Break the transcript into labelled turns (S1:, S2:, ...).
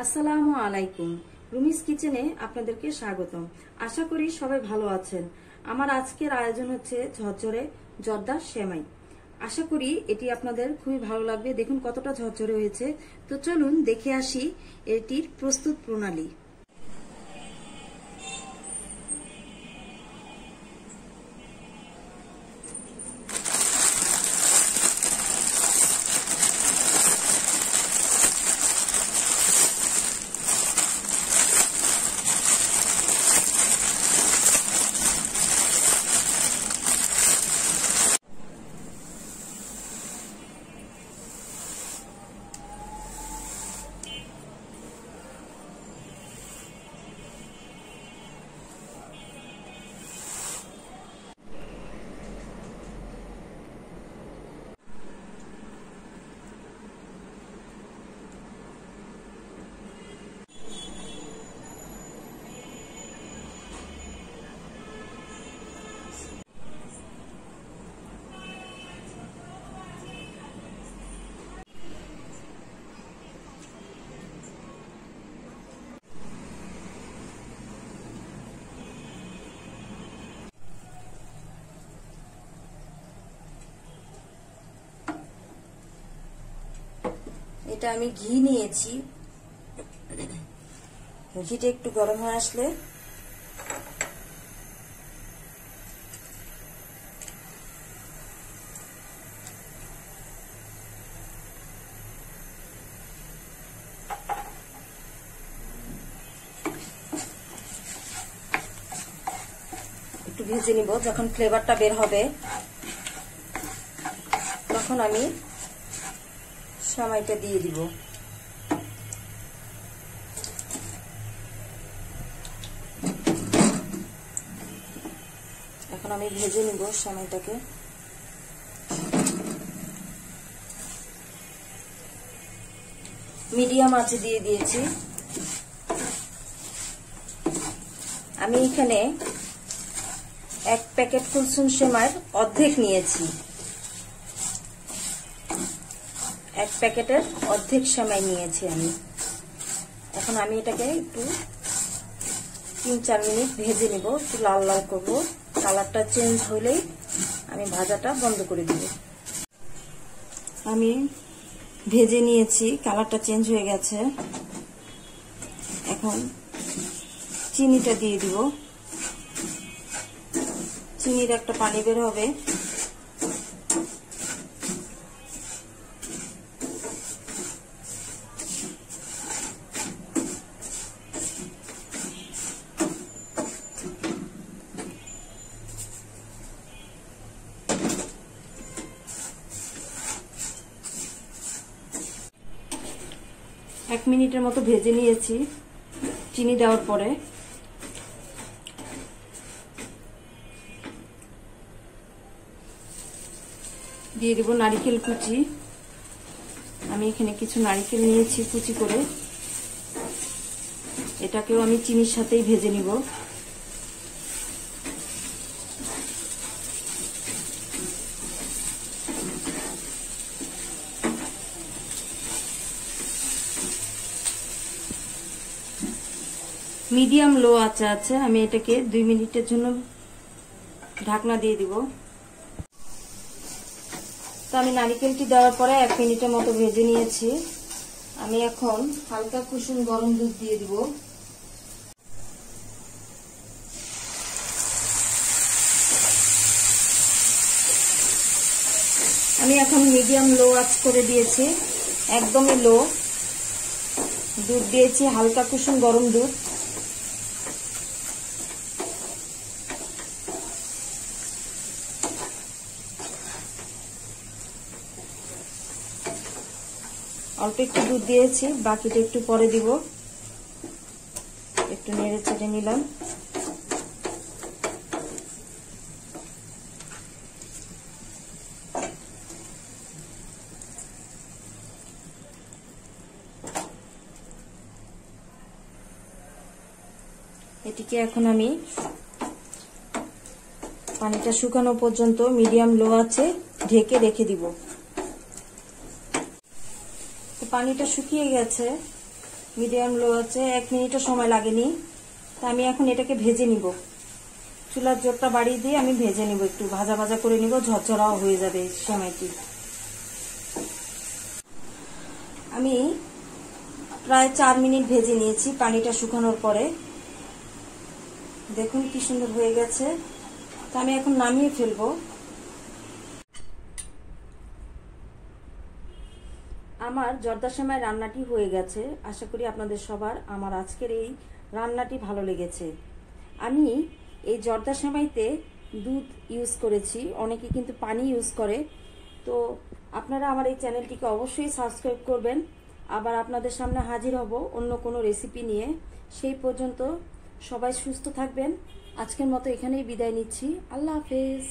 S1: আসসালামু আলাইকুম। রুমিস কিচেনে আপনাদেরকে স্বাগতম। আশা করি সবাই ভালো আছেন। আমার আজকের আয়োজন হচ্ছে ঝরঝরে জর্দা সেমাই। আশা করি এটি আপনাদের খুবই ভালো লাগবে। দেখুন কতটা ঝরঝরে হয়েছে। তো চলুন দেখে আসি এটির প্রস্তুত প্রণালী। এটা আমি ঘি নিয়েছি। ঘিটা একটু গরম হয়ে আসলে একটু ভেজে নিব। যখন ফ্লেভারটা বের হবে তখন আমি সেমাইটা দিয়ে দিব। এখন আমি ভেজে নিব সেমাইটাকে। মিডিয়াম আঁচে দিয়ে দিয়েছি। আমি এখানে 1 প্যাকেট কুলসুম সেমাইয়ের অর্ধেক নিয়েছি। 1 প্যাকেটের অর্ধেক সেমাই নিয়েছি আমি। এখন আমি এটাকে একটু 3-4 মিনিট ভেজে নিব। একটু লাল লাল করব। কালারটা চেঞ্জ হলেই আমি ভাজাটা বন্ধ করে দিব। আমি ভেজে নিয়েছি, কালারটা চেঞ্জ হয়ে গেছে। এখন চিনিটা দিয়ে দিব। চিনির একটা পানি বের হবে। এক মিনিটের মতো ভেজে নিয়েছি চিনি দেওয়ার পরে। দিয়ে দেব নারকেল কুচি। আমি এখানে কিছু নারকেল নিয়েছি কুচি করে। এটাকেও আমি চিনির সাথেই ভেজে নিব। মিডিয়াম লো আঁচে আছে। আমি এটাকে 2 মিনিটের জন্য ঢাকনা দিয়ে দিব। তো আমি নারকেলটি দেওয়ার পরে 1 মিনিটের মতো ভেজে নিয়েছি। আমি এখন হালকা কুসুম গরম দুধ দিয়ে দিব। আমি এখন মিডিয়াম লো আঁচ করে দিয়েছি, একদমই লো। দুধ দিয়েছি, হালকা কুসুম গরম দুধ। অল্প একটু দুধ দিয়েছি, বাকিটা একটু পরে দিব। একটু নেড়ে চেড়ে নিলাম। এটিকে এখন আমি পানিটা শুকানো পর্যন্ত মিডিয়াম লো আঁচে ঢেকে রেখে দিব। পানিটা শুকিয়ে গেছে। মিডিয়াম লো আছে, 1 মিনিটও সময় লাগেনি। তা আমি এখন এটাকে ভেজে নিব, চুলার জোরটা বাড়িয়ে দিয়ে আমি ভেজে নিব, একটু ভাজা ভাজা করে নিব, ঝরঝরাও হয়ে যাবে সেমাইটি। আমি প্রায় 4 মিনিট ভেজে নিয়েছি পানিটা শুকানোর পরে। দেখুন কি সুন্দর হয়ে গেছে। তা আমি এখন নামিয়ে ফেলবো। আমার জর্দা সেমাই রান্নাটি হয়ে গেছে। আশা করি আপনাদের সবার আমার আজকের এই রান্নাটি ভালো লেগেছে। আমি এই জর্দা সেমাইতে দুধ ইউজ করেছি, অনেকে কিন্তু পানি ইউজ করে। তো আপনারা আমার এই চ্যানেলটিকে অবশ্যই সাবস্ক্রাইব করবেন। আবার আপনাদের সামনে হাজির হব অন্য কোনো রেসিপি নিয়ে। সেই পর্যন্ত সবাই সুস্থ থাকবেন। আজকের মতো এখানেই বিদায় নিচ্ছি। আল্লাহ হাফেজ।